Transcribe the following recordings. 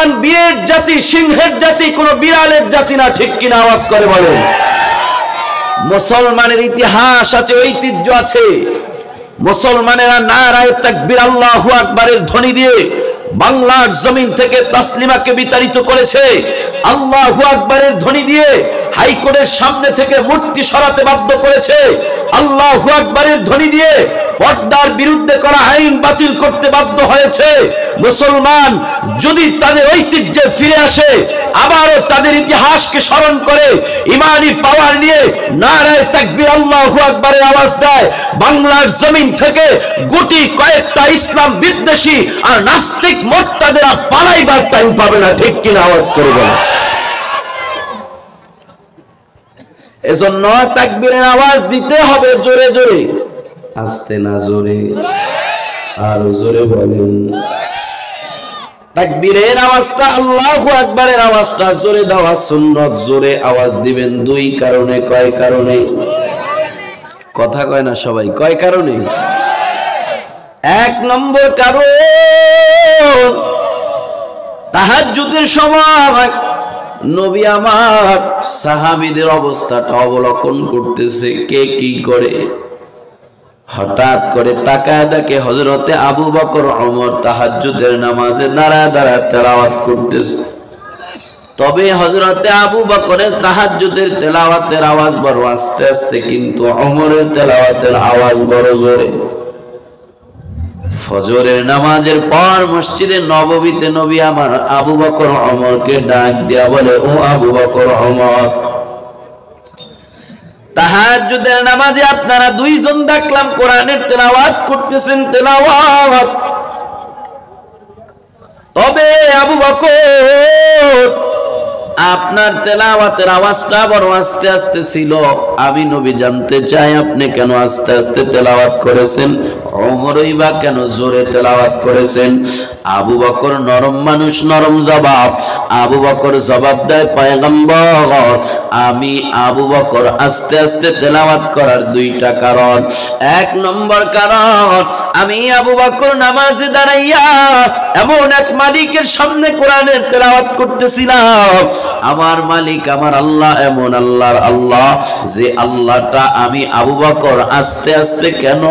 মুসলমান বীরের জাতি, সিংহের জাতি, কোনো বিড়ালের জাতি না। ঠিক কিনা আওয়াজ করে বলেন। মুসলমানের ইতিহাস আছে, ঐতিহ্য আছে। মুসলমানেরা নারায়ে তাকবীর আল্লাহু আকবারের ধ্বনি দিয়ে বাংলার জমিন থেকে তাসলিমাকে বিতাড়িত করেছে। আল্লাহু আকবারের ধ্বনি দিয়ে হাইকোর্টের সামনে থেকে মূর্তি সরাতে বাধ্য করেছে। আল্লাহু আকবারের ধ্বনি দিয়ে পর্দার বিরুদ্ধে করা আইন বাতিল করতে বাধ্য হয়েছে। মুসলমান যদি তাদের ঐতিহ্যে ফিরে আসে, আবারও তাদের ইতিহাসকে স্মরণ করে ইমানি পাওয়ার নিয়ে নারায়ে তাকবীর আল্লাহু আকবারের আওয়াজ দেয়, বাংলার জমিন থেকে গুটি কয়েকটা ইসলাম বিদ্বেষী আর নাস্তিক মোর্তাদেরা পালাইবার টাইম পাবে না। ঠিক কিনা আওয়াজ করে বলে। এজন্য তাকবীরের আওয়াজ দিতে হবে জোরে জোরে, আস্তে না জোরে, আর জোরে বলেন। তাকবীরের আওয়াজটা, আল্লাহু আকবারের আওয়াজটা জোরে দেওয়া সুন্নাত। জোরে আওয়াজ দিবেন দুই কারণে। কয় কারণে? কথা কয় না সবাই। কয় কারণে? এক নম্বর কারণ, তাহাজ্জুদের সময় নবী আমার সাহাবীদের অবস্থাটা অবলোকন করতেছে। কে কি করে? হঠাৎ করে তাকায় দেখে হযরতে আবু বকর ওমর তাহাজ্জুদের নামাজে দাঁড়ায় দাঁড়ায় তেলাওয়াত করতেছে। তবে হযরতে আবু বকরের তাহাজ্জুদের তেলাওয়াতের আওয়াজ বড় আস্তে আস্তে, কিন্তু ওমরের তেলাওয়াতের আওয়াজ বড় জোরে। ফজরের নামাজের পর মসজিদে নববীতে নবী আমার আবু বকর ওমরকে ডাক দিয়া বলে, ও আবু বকর ওমর, তাহাজ্জুদের নামাজে আপনারা দুইজন দেখলাম কোরআনের তেলাওয়াত করতেছেন। তেলাওয়াত, তবে আবু বকর আপনার তেলাওয়াতের আওয়াজটা বড় আস্তে আস্তে ছিল। আমি নবী জানতে চাই আপনি কেন আস্তে আস্তে তেলাওয়াত করেছেন, ওমরই বা কেন জোরে তেলাওয়াত করেছেন? আবু বকর নরম মানুষ, নরম জবাব। আবু বকর জবাব দেয়, পয়গম্বর, আমি আবু বকর আস্তে আস্তে তেলাওয়াত করার দুইটা কারণ। এক নম্বর কারণ, আমি আবু বকর নামাজে দাঁড়াইয়া এমন এক মালিকের সামনে কোরআনের তেলাওয়াত করতেছিলাম। আমার মালিক আমার আল্লাহ এমন আল্লাহর আল্লাহ, যে আল্লাহটা আমি আবু বকর আস্তে আস্তে কেন,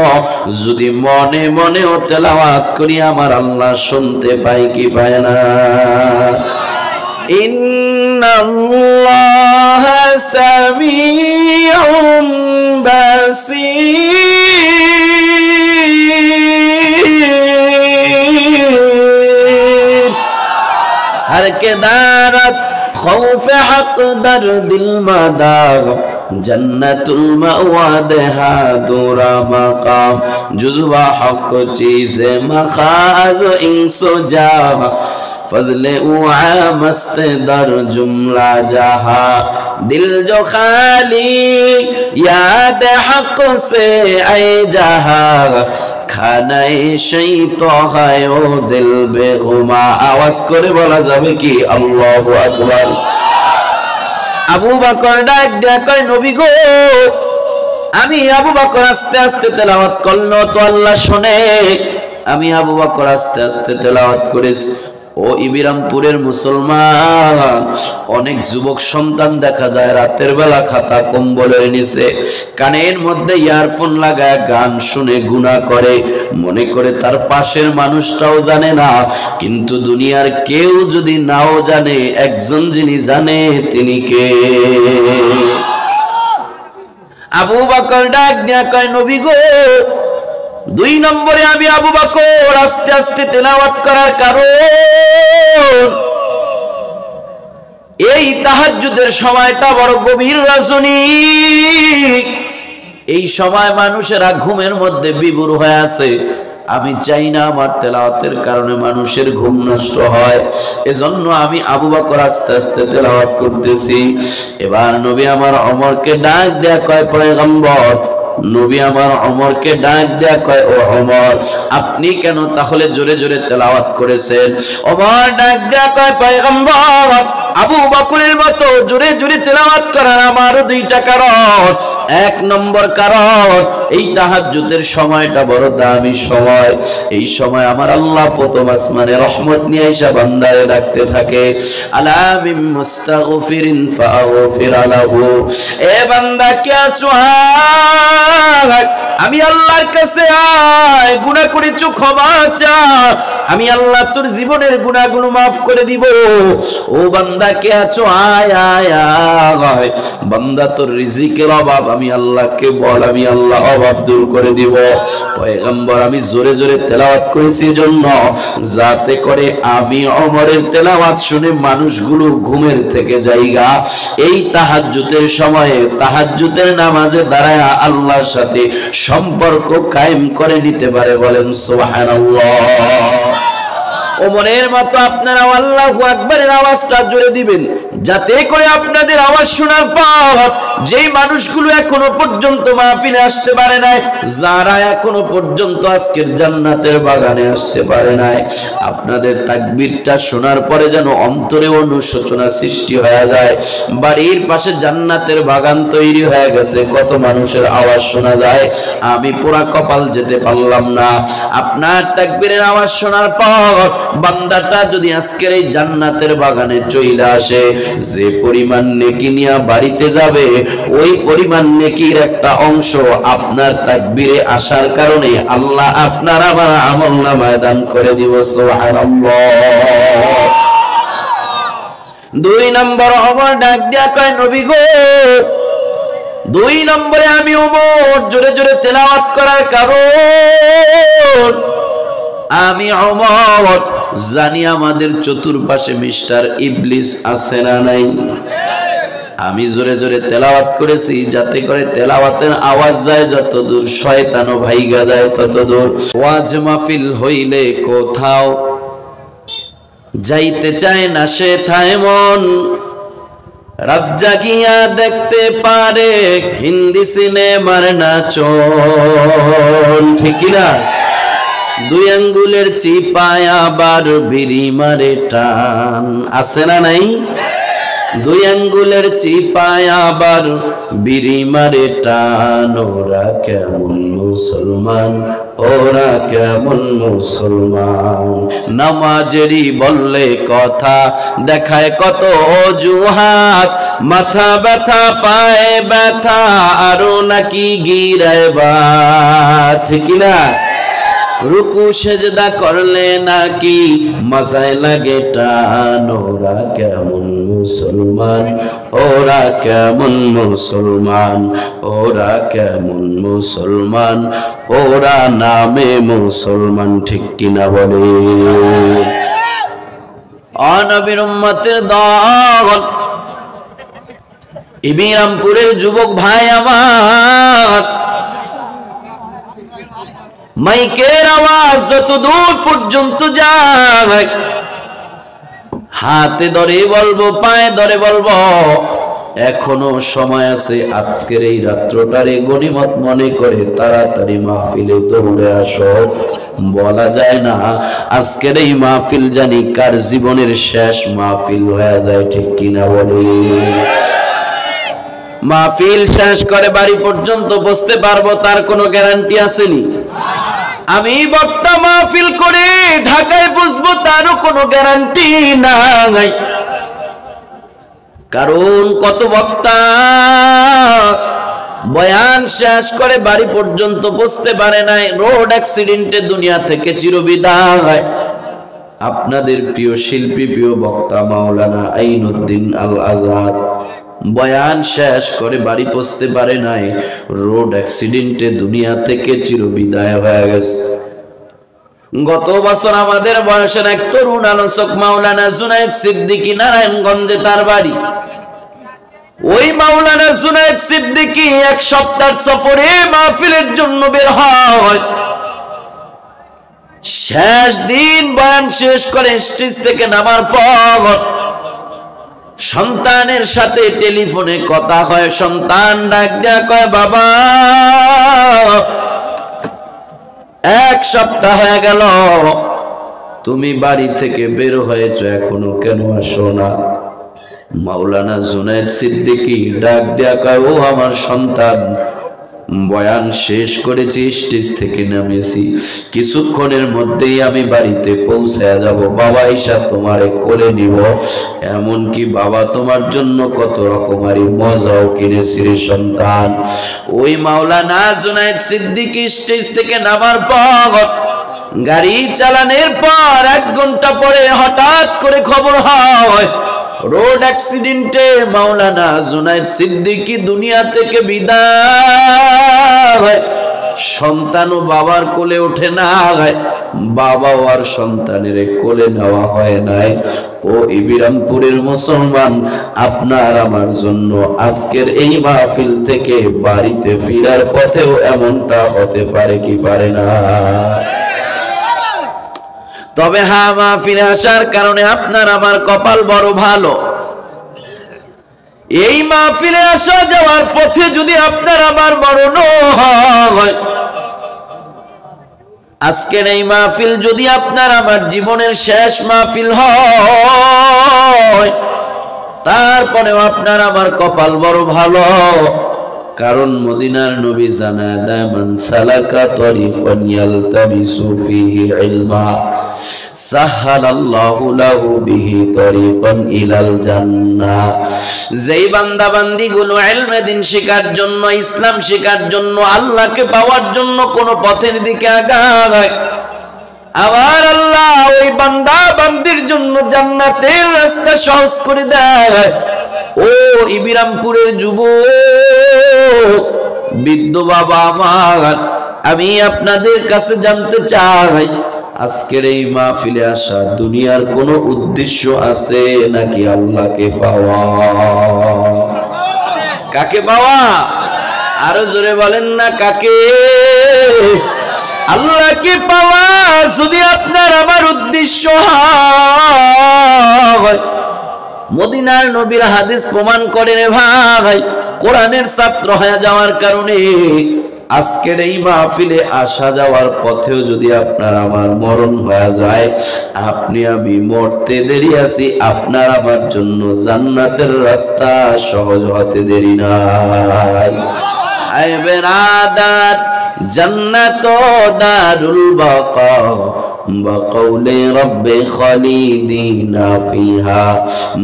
যদি মনে মনেও তেলাওয়াত করি আমার আল্লাহ শুনতে পাই কি পায় না? ইন্নাল্লাহা সামিউম বাসীর। हर के दारत खौफ हक दर दिल मदाग जन्नतुल मवाद हा दूरा मकाम जुज़वा हक चीज़े मखाज इंसो जा फजले उआ मस्त दर जुमला जहा दिल जो खाली याद हक से आए जहा খানায় সেই তো হয় ও দিল বেগুমা। আওয়াজ করে বলা যাবে কি আল্লাহু আকবার। আবু বকর ডাক দেয়া কয়, নবী গো, আমি আবু বকর আস্তে আস্তে তেলাওয়াত করলো তো আল্লাহ শুনে। আমি আবু বকর আস্তে আস্তে তেলাওয়াত করেছি। ও ইবিরামপুরের মুসলমান, অনেক যুবক সন্তান দেখা যায় রাতের বেলা খাতা কম্বলের নিচে কানের মধ্যে ইয়ারফোন লাগায় গান শুনে গুনাহ করে, মনে করে তার পাশের মানুষটাও জানে না। কিন্তু দুনিয়ার কেউ যদি নাও জানে, একজন যিনি জানে তিনি কে? আবু বকর ডাক দিয়া কয়, নবী গো, দুই নম্বরে আমি আবু বকর আস্তে আস্তে তেলাওয়াত করার কারণ, এই তাহাজ্জুদের সময়টা বড় গভীর রজনী। এই সময় মানুষেরা ঘুমের মধ্যে বিভোর হয়ে আছে। আমি চাই না আমার তেলাওয়াতের কারণে মানুষের ঘুম নষ্ট হয়। এজন্য আমি আবু বকর আস্তে আস্তে তেলাওয়াত করতেছি। এবার নবী আমার ওমরকে ডাক দেয়া কয়, পয়গম্বর, নবী আমার ওমরকে ডাক দেয়া কয়, ও ওমর, আপনি কেন তাহলে জোরে জোরে তেলাওয়াত করেছেন? ওমর ডাক দেয়া কয়, পয়গম্বর, আবু বকরের মতো জোরে জোরে তেলাওয়াত করার আমারও দুইটা কারণ। এক নম্বর কারণ এই তাহাজ্জুদের সময়টা বড় দামি সময়। এই সময় আমার আল্লাহ প্রথম আসমানে রহমত নিয়ে এসে বান্দারে ডাকতে থাকে, আলা মিন মুস্তাগফিরিন ফাগফির লাহু, এ বান্দা কে আছো, আমি আল্লাহর কাছে আয়, গুনাহ করেছো ক্ষমা চা, আমি আল্লাহ তোর জীবনের গুনাহগুলো মাফ করে দিব। ও বান্দা কে আছো, আয় আয় আয়। বান্দা তোর রিজিকের অভাব, আমি আল্লাহকে বল, আমি আল্লাহ অভাব দূর করে দিব। পয়গম্বর আমি জোরে জোরে তেলাওয়াত করেছি জন্য, যাতে করে আমি ওমরের তেলাওয়াত শুনে মানুষগুলো ঘুমের থেকে জায়গা এই তাহাজ্জুদের সময়ে তাহাজ্জুদের নামাজে দাঁড়ায় আল্লাহর সাথে সম্পর্ক কায়েম করে নিতে পারে। বলেন সুবহানাল্লাহ। ওমরের মতো আপনারা আল্লাহু আকবারের আওয়াজটা জোরে দিবেন, যাতে করে আপনাদের আওয়াজ শোনার পর যেই মানুষগুলো এখনো পর্যন্ত মাহফিলে আসতে পারে নাই, যারা এখনো পর্যন্ত আজকের জান্নাতের বাগানে আসতে পারে নাই, আপনাদের তাকবীরটা শোনার পরে যেন অন্তরে অনুশোচনা সৃষ্টি হয়ে যায়। বাড়ির পাশে জান্নাতের বাগান তৈরি হয়ে গেছে, কত মানুষের আওয়াজ শোনা যায়, আমি পুরা কপাল যেতে পারলাম না। আপনার তাকবীরের আওয়াজ শোনার পর বান্দাটা যদি আজকের এই জান্নাতের বাগানে চলে আসে, যে পরিমাণ নেকি নিয়ে বাড়িতে যাবে, ওই পরিমাণ নেকির একটা অংশ আপনার তাকবীরে আসার কারণে আল্লাহ আপনার আমার আমলনামায় দান করে দিব। সুবহানাল্লাহ। দুই নম্বর ওমর ডাক দিয়া কয়, নবী গো, দুই নম্বরে আমি ওমর জোরে জোরে তেলাওয়াত করার কারণ, আমি ওমর জানি আমাদের চতুর্পাশে মিস্টার ইবলিস আছে না নাই। আমি জোরে জোরে তেলাওয়াত করেছি, যাতে করে তেলাওয়াতের আওয়াজ যায় যত দূর, শয়তানও ভাইগা যায় তত দূর। ওয়াজ মাহফিল হইলে কোথাও যাইতে চায় না সে থায় মন, রাত জাগিয়া দেখতে পারে হিন্দি সিনেমার নাচন, ঠিক না? দুই আঙ্গুলের চিপায় আবার বিড়ি মারে টান, আছে না নাই? দুই আঙ্গুলের চিপায় আবার বিড়ি মারে টান, ওরা কেমন মুসলমান, ওরা কেমন মুসলমান। নামাজেরই বললে কথা, দেখায় কত অজুহাত, মাথা ব্যথা পায়ে ব্যথা, আরো নাকি গিরায় বাত, ঠিক না? রুকু সেজদা করলে নাকি মাজায় লাগে টান, ওরা কেমন মুসলমান, ওরা কেমন মুসলমান, ওরা কেমন মুসলমান, ওরা নামে মুসলমান, ঠিক কিনা বলে? নবীর উম্মতের দল, ইবিরামপুরের যুবক ভাই আমার, মাইকের আওয়াজ যত দূর পর্যন্ত যায়, হাতে ধরে বলবো, পায়ে ধরে বলবো, এখনো সময় আছে। আজকের এই রাত্রটারে গনিমত মনে করে তাড়াতাড়ি মাহফিলে দৌড়ে আসো। বলা যায় না আজকের এই মাহফিল জানি কার জীবনের শেষ মাহফিল হয়ে যায়, ঠিক কিনা বলে? মাহফিল শেষ করে বাড়ি পর্যন্ত বসতে পারবো তার কোনো গ্যারান্টি আসেনি। আমি বক্তা মাহফিল করে ঢাকায় বসবো তারও কোনো গ্যারান্টি নাই। কারণ কত বক্তা বয়ান শেষ করে বাড়ি পর্যন্ত বসতে পারে নাই, রোড অ্যাক্সিডেন্টে দুনিয়া থেকে চিরবিদায়। আপনাদের প্রিয় শিল্পী, প্রিয় বক্তা মাওলানা আইনুদ্দিন আল আজাদ বয়ান শেষ করে বাড়ি পৌঁছতে পারে নাই, রোড অ্যাক্সিডেন্টে দুনিয়া থেকে চিরবিদায় হয়ে গেছে। গত বছর আমাদের বয়সের এক তরুণ আলোচক মাওলানা জুনায়েদ সিদ্দিকী, নারায়ণগঞ্জে তার বাড়ি। ওই মাওলানা জুনায়েদ সিদ্দিকী এক সপ্তাহ সফরে মাহফিলের জন্য বের হয়। শেষ দিন বয়ান শেষ করে স্টেজ থেকে নামার পর সন্তানের সাথে টেলিফোনে কথা হয়। সন্তান ডাক দেয়া কয়, বাবা এক সপ্তাহ হয়ে গেল তুমি বাড়ি থেকে বের হয়েছো, এখনো কেন আসো না? মাওলানা জুনায়েদ সিদ্দিকী ডাক দেয়া কয়, ও আমার সন্তান, বয়ান শেষ করেছি, স্টেজ থেকে নামেছি, কিছুক্ষণের মধ্যেই আমি বাড়িতে পৌঁছে যাব, বাবা ঈশা তোমারে কোলে নিব, এমনকি বাবা তোমার জন্য কত রকমারি মজাও কিনেছি রে সন্তান। ওই মাওলানা জুনায়েদ সিদ্দিকী স্টেজ থেকে নামার পর, গাড়ি চালানোর পর 1 ঘন্টা পরে হঠাৎ করে খবর হয় রোড অ্যাক্সিডেন্টে মাওলানা জুনায়েদ সিদ্দিকী দুনিয়া থেকে বিদায়। সন্তান ও বাবার কোলে ওঠে না, বাবাও আর সন্তানের কোলে নেওয়া হয় নাই। ও ইবিরামপুরের মুসলমান, আপনার আমার জন্য আজকের এই মাহফিল থেকে বাড়িতে ফেরার পথেও এমনটা হতে পারে কি পারে না? তবে হ্যাঁ, মাহফিলে আসার কারণে আপনার আমার কপাল বড় ভালো। এই মাহফিলে আসা যাওয়ার পথে যদি আপনার আমার মরণ হয়, আজকের এই মাহফিল যদি আপনার আমার জীবনের শেষ মাহফিল হয়, তারপরেও আপনার আমার কপাল বড় ভালো। কারণ মদিনার নবী জানায় দেয়, মান সালাকা তরিকান ইয়ালতামিসু ফীহি ইলমা সাহালাল্লাহু লাহু বিহি তরিকান ইলাল জান্নাহ। যেই বান্দা বান্দীগুলো ইলমে দ্বীন শেখার জন্য, ইসলাম শেখার জন্য, আল্লাহকে পাওয়ার জন্য কোন পথের দিকে আগায়, আবার আল্লাহ ওই বান্দা বান্দির জন্য জান্নাতের রাস্তা সহজ করে দেয়। ও ইবিরামপুরের যুবক, বৃদ্ধ বাবা আমার, আমি আপনাদের কাছে জানতে চাই, আজকের এই মাহফিলে আসা দুনিয়ার কোন উদ্দেশ্য আছে নাকি আল্লাহকে পাওয়া? কাকে পাওয়া? আরো জোরে বলেন না, কাকে? আল্লাহকে পাওয়া যদি আপনার আমার উদ্দেশ্য হয়, মদিনার নবীর হাদিস প্রমাণ করে রে ভাই, কোরআনের ছাত্র হয়ে যাওয়ার কারণে আজকের এই মাহফিলে আসা যাওয়ার পথেও যদি আপনার আমার মরণ হয়ে যায়, আপনি আমি মরতে দেরি আছি, আপনার আমার জন্য জান্নাতের রাস্তা সহজ হতে দেরি নাই। আয় বেরাদাত, জান্নাত দারুল বাকা বকৌলে রব্বে খালিদিনা ফিহা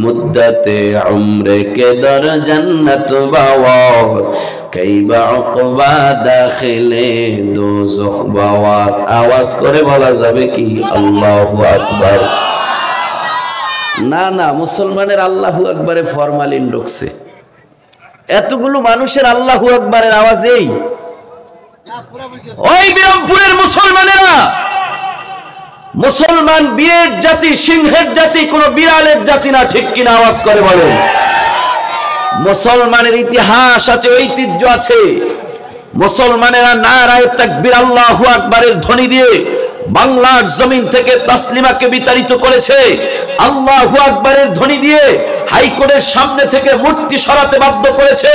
মুদ্দতে উমরে কে দর জান্নাত বাওয়ার কাইবা উকবা দাখিলে দোজখ বাওয়ার। আওয়াজ করে বলা যাবে কি আল্লাহু আকবার? না না, মুসলমানের আল্লাহু আকবারে ফরমালিন ঢুকছে। এতগুলো মানুষের আল্লাহু আকবারের আওয়াজ এই ওই বিরামপুরের মুসলমানেরা, মুসলমান বীরের জাতি, সিংহের জাতি, কোন বিড়ালের জাতি না, ঠিক কিনা? আওয়াজ করে বলেন। মুসলমানের ইতিহাস আছে, ঐতিহ্য আছে। মুসলমানেরা নারায়ে তাকবীর আল্লাহু আকবারের ধ্বনি দিয়ে বাংলার জমিন থেকে তাসলিমাকে বিতাড়িত করেছে। আল্লাহু আকবারের ধ্বনি দিয়ে হাইকোর্টের সামনে থেকে মূর্তি সরাতে বাধ্য করেছে।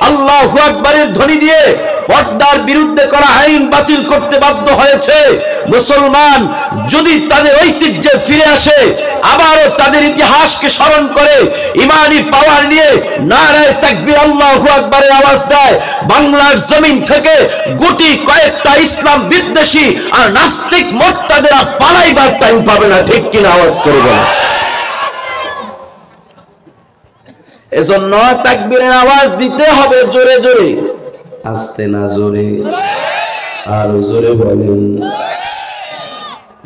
আল্লাহু আকবারের ধ্বনি দিয়ে পর্দার বিরুদ্ধে করা আইন বাতিল করতে বাধ্য হয়েছে। মুসলমান যদি তাদের ঐতিহ্যে ফিরে আসে, আবারও তাদের ইতিহাসকে স্মরণ করে ইমানি পাওয়ার নিয়ে নারায়ে তাকবীর আল্লাহু আকবারের আওয়াজ দেয়, বাংলার জমিন থেকে গুটি কয়েকটা ইসলাম বিদ্বেষী আর নাস্তিক মোর্তাদেরা পালাইবার টাইম পাবে না, ঠিক কিনা? আওয়াজ করে বলে। এজন্য তাকবীরের আওয়াজ দিতে হবে জোরে জোরে, আস্তে না জোরে, আর জোরে বলেন।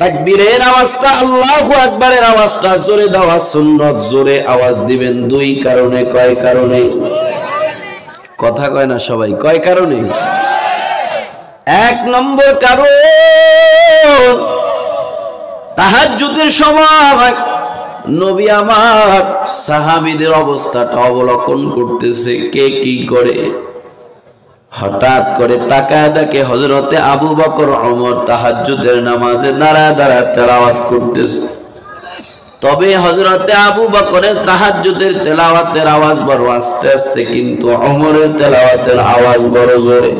তাকবীরের আওয়াজটা, আল্লাহু আকবারের আওয়াজটা জোরে দেওয়া সুন্নাত। জোরে আওয়াজ দিবেন দুই কারণে। কয় কারণে? কথা কয় না সবাই। কয় কারণে? 1 নম্বর কারণ, তাহাজ্জুদের সময় নবী আমার সাহাবীদের অবস্থাটা অবলোকন করতেছে, কে কি করে। হঠাৎ করে তাকায় দেখে হযরতে আবু বকর ওমর তাহাজ্জুদের নামাজে দাঁড়ায় দাঁড়ায় তেলাওয়াত করতেছে। তবে হযরতে আবু বকরের তাহাজ্জুদের তেলাওয়াতের আওয়াজ বড় আস্তে আস্তে, কিন্তু ওমরের তেলাওয়াতের আওয়াজ বড় জোরে।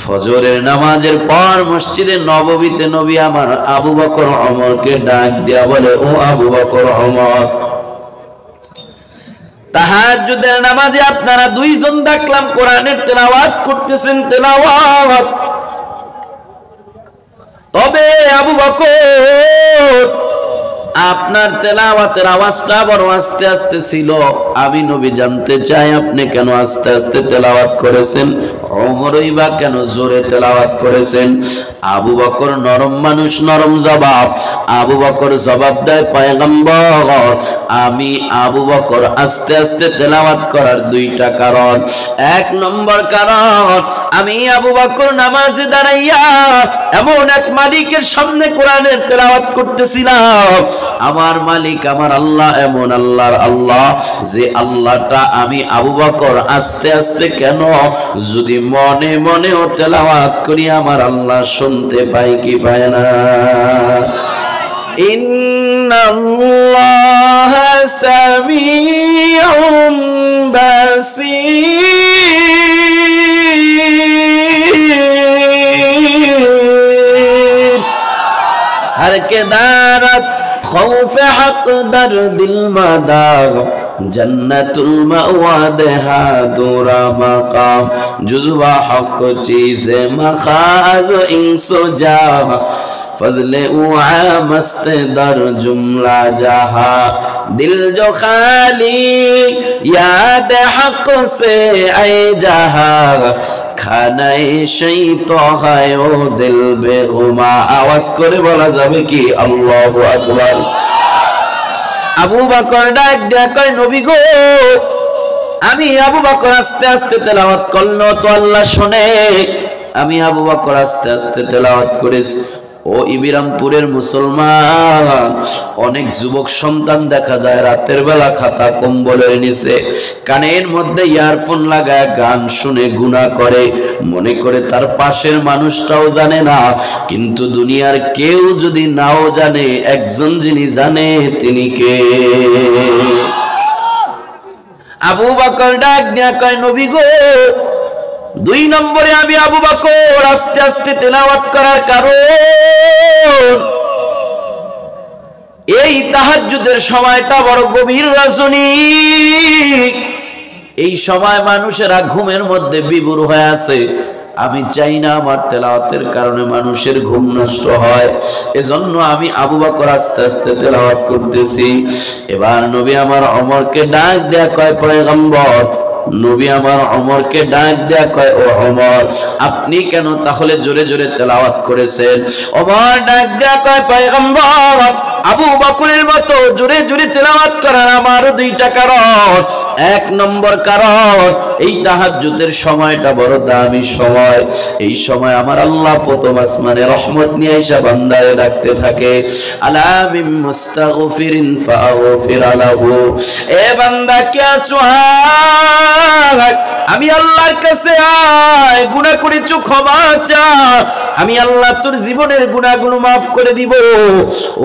ফজরের নামাজের পর মসজিদে নববীতে নবী আমার আবু বকর ওমরকে ডাক দিয়া বলে, ও আবু বকর ওমর, তাহাজ্জুদের নামাজে আপনারা দুইজন দেখলাম কোরআনের তেলাওয়াত করতেছেন, তেলাওয়াত। তবে আবু বকর আপনার তেলাওয়াতের আওয়াজটা বড় আস্তে আস্তে ছিল। আমি নবী জানতে চাই আপনি কেন আস্তে আস্তে তেলাওয়াত করেছেন, ওমরই বা কেন জোরে তেলাওয়াত করেছেন? আবু বকর নরম মানুষ, নরম জবাব। আবু বকর জবাব দেয়, পয়গম্বর আমি আবু বকর আস্তে আস্তে তেলাওয়াত করার দুইটা কারণ। এক নম্বর কারণ, আমি আবু বকর নামাজে দাঁড়াইয়া এমন এক মালিকের সামনে কোরআনের তেলাওয়াত করতেছিলাম। আমার মালিক আমার আল্লাহ এমন আল্লাহর আল্লাহ যে আল্লাহটা আমি আবু বকর আস্তে আস্তে কেন যদি মনে মনেও তেলাওয়াত করি আমার আল্লাহ শুনতে পাই কি পায় না? ইন্নাল্লাহা সামিউম বাসীর। हर के दारत खौफ हक दर दिल मदाग जन्नतुल मअवा देहा दूरा मकाम जुज़वा हक चीज़े मखाज़ इंसो जा फजले उआ मस्त दर जुमला जहा दिल जो खाली याद हक से ऐ जहा খানায় সেই তো হয় ও দিল বেগুমা। আওয়াজ করে বলা যাবে কি আল্লাহু আকবার? আবু বকর ডাক দেয়া কয়, নবী গো আমি আবু বকর আস্তে আস্তে তেলাওয়াত করলো তো আল্লাহ শুনে। আমি আবু বকর আস্তে আস্তে তেলাওয়াত করেছি। ও ইবিরামপুরের মুসলমান, অনেক যুবক সন্তান দেখা যায় রাতের বেলা খাতা কম্বলের নিচে কানের মধ্যে ইয়ারফোন লাগায় গান শুনে গুনাহ করে, মনে করে তার পাশের মানুষটাও জানে না। কিন্তু দুনিয়ার কেউ যদি নাও জানে, একজন যিনি জানে তিনি কে? আবু বকর ডাক দিয়া কয়, নবী গো দুই নম্বরে আমি আবু বকর আস্তে আস্তে তেলাওয়াত করার কারণ, এই তাহাজ্জুদের সময়টা বড় গভীর রজনী। এই সময় মানুষেরা ঘুমের মধ্যে বিভোর হয়ে আছে। আমি চাই না আমার তেলাওয়াতের কারণে মানুষের ঘুম নষ্ট হয়, এজন্য আমি আবু বকর আস্তে আস্তে তেলাওয়াত করতেছি। এবার নবী আমার ওমরকে ডাক দেয়া কয়, পয়গম্বর নবী আমার ওমরকে ডাক দেয়া কয়, ও ওমর আপনি কেন তাহলে জোরে জোরে তেলাওয়াত করেছেন? ওমর ডাক দেয়া কয়, পয়গম্বর আবু বকরের মতো জোরে জোরে তেলাওয়াত করার আমারও দুইটা কারণ। এক নম্বর কারণ, এই তাহাজ্জুদের সময়টা বড় দামি সময়। এই সময় আমার আল্লাহ প্রথম আসমানে রহমত নিয়ে আইসা বান্দারে ডাকতে থাকে, আলা মিন মুস্তাগফিরিন ফাগফির লাহু। এ বান্দা কে আছো? আমি আল্লাহর কাছে আয়, গুনাহ করেছো ক্ষমা চা, আমি আল্লাহ তোর জীবনের গুনাহগুলো মাফ করে দিব।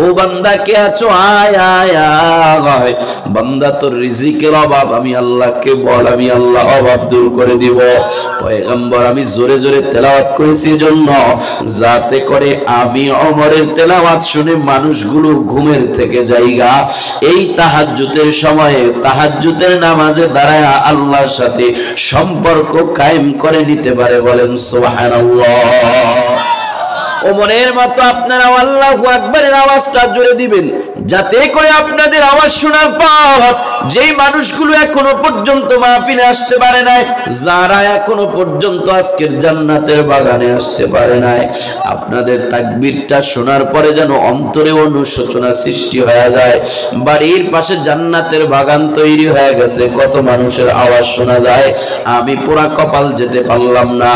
ও বান্দা কে আছো? আয় আয় আয়। বান্দা তোর রিজিকের অভাব আমি আল্লাহকে বল, আমি আল্লাহ অভাব দূর করে দিব। পয়গম্বর আমি জোরে জোরে তেলাওয়াত করেছি জন্য যাতে করে আমি ওমরের তেলাওয়াত শুনে মানুষগুলো ঘুমের থেকে জায়গা এই তাহাজ্জুদের সময়ে তাহাজ্জুদের নামাজে দাঁড়ায় আল্লাহর সাথে সম্পর্ক কায়েম করে নিতে পারে। বলেন সুবহানাল্লাহ। ওমরের মতো আপনারা আল্লাহু আকবারের আওয়াজটা জোরে দিবেন যাতে করে আপনাদের আওয়াজ শোনার পর যেই মানুষগুলো এখনো পর্যন্ত মাহফিলে আসতে পারে নাই, যারা এখনো পর্যন্ত আজকের জান্নাতের বাগানে আসতে পারে নাই, আপনাদের তাকবীরটা শোনার পরে যেন অন্তরে অনুশোচনা সৃষ্টি হয়ে যায়। বাড়ির পাশে জান্নাতের বাগান তৈরি হয়ে গেছে, কত মানুষের আওয়াজ শোনা যায়, আমি পুরা কপাল যেতে পারলাম না।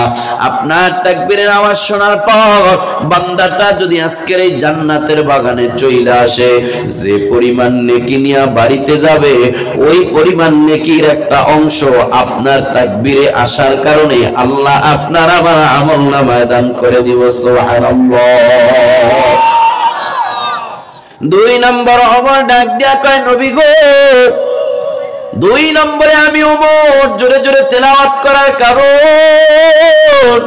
আপনার তাকবীরের আওয়াজ শোনার পর বান্দাটা যদি আজকের এই জান্নাতের বাগানে চলে আসে, যে পরিমাণ নেকি নিয়ে বাড়িতে যাবে ওই পরিমাণ নেকির একটা অংশ আপনার তাকবীরে আসার কারণে আল্লাহ আপনার আমার আমলনামায় দান করে দিব। সুবহানাল্লাহ। দুই নম্বর ওমর ডাক দিয়া কয়, নবী গো দুই নম্বরে আমি ওমর জোরে জোরে তেলাওয়াত করার কারণ,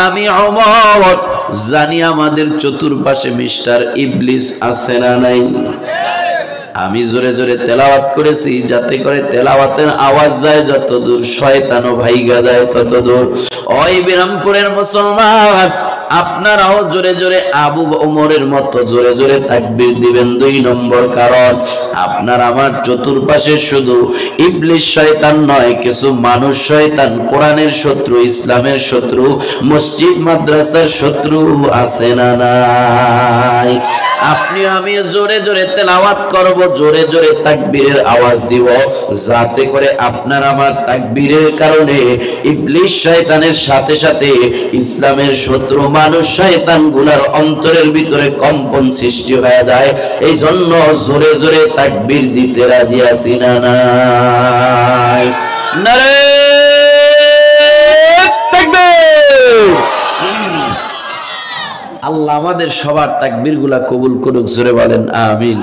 আমি ওমর জানি আমাদের চতুর্পাশে মিস্টার ইবলিস আছে না নাই? আমি জোরে জোরে তেলাওয়াত করেছি যাতে করে তেলাওয়াতের আওয়াজ যায় যত দূর শয়তানও ভাইগা যায় তত দূর। ওই বিরামপুরের মুসলমান, আপনারাও জোরে জোরে আবু ওমরের মতো জোরে জোরে তাকবীর দিবেন। 2 নম্বর কারণ, আপনার আমার চতুর্পাশে শুধু ইবলিস শয়তান নয়, কিছু মানুষ শয়তান, কোরআনের শত্রু, ইসলামের শত্রু, মসজিদ মাদ্রাসার শত্রু আছে না নাই? আপনি আমি জোরে জোরে তেলাওয়াত করব, জোরে জোরে তাকবীরের আওয়াজ দিব, যাতে করে আপনার আমার তাকবীরের কারণে ইবলিস শয়তানের সাথে সাথে ইসলামের শত্রু মানুষ শয়তান গুলার অন্তরের ভিতরে কম্পন সৃষ্টি হয়ে যায়। এই জন্য জোরে জোরে তাকবীর দিতে রাজি আছি না নাই? নারে তাকবীর! আল্লাহ আমাদের সবার তাকবীর গুলা কবুল করুক, জোরে বলেন আমিন।